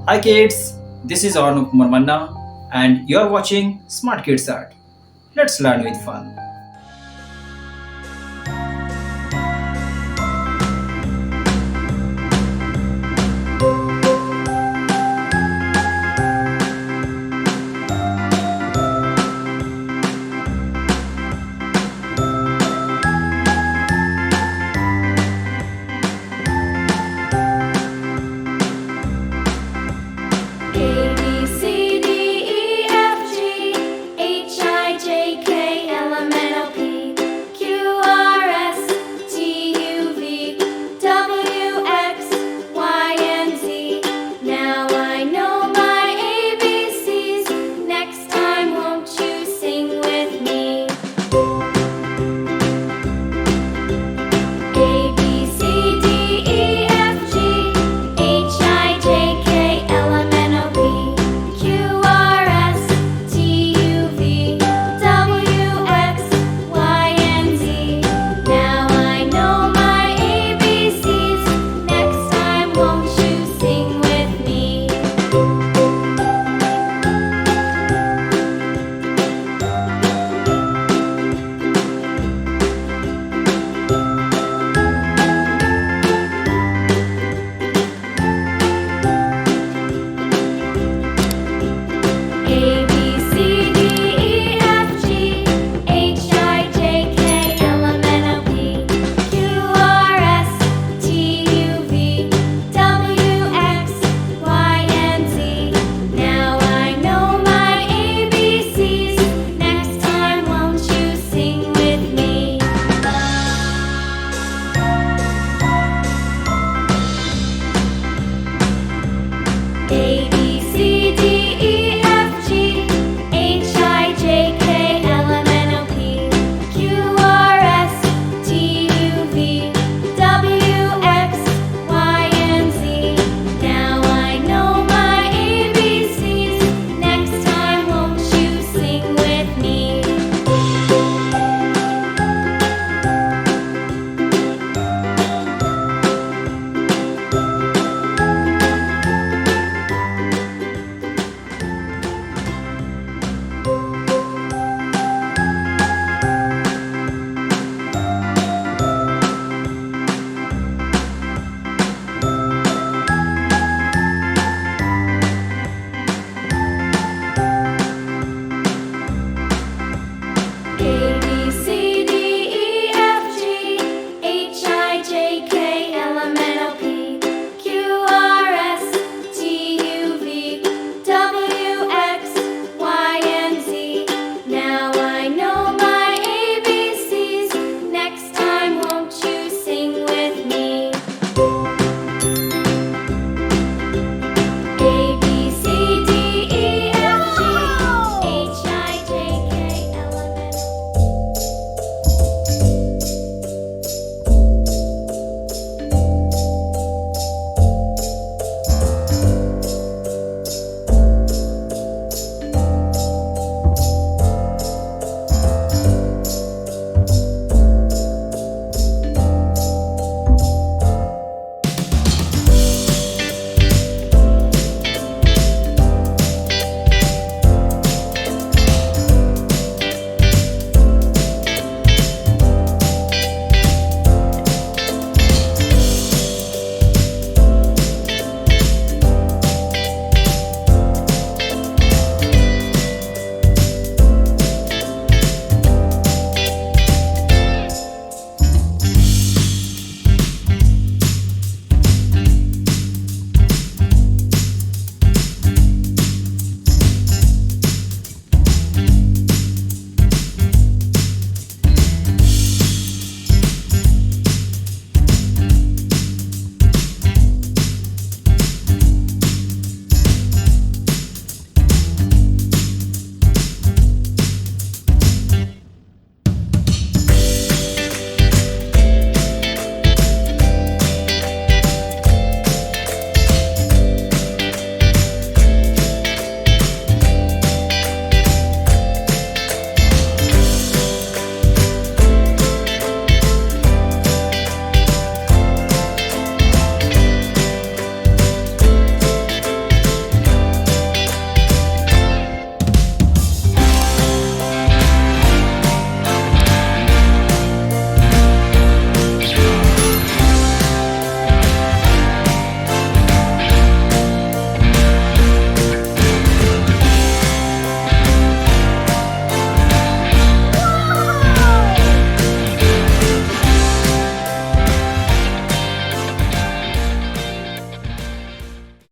Hi kids, this is Arnab Kumar Manna and you are watching Smart Kids Art. Let's learn with fun. A B C D E F G H I J K L M N O P Q R S T U V W X Y and Z. Now I know my ABCs. Next time, won't you sing with me? A B C D E F G H I J K L M N O P Q R S T U V W X Y and Z. Now I know my ABCs. Next time, won't you sing with me? A B C D E F G H I J K L M N O P Q R S T U V W X Y and Z. Now I know my ABCs. Next time, won't you sing with me? A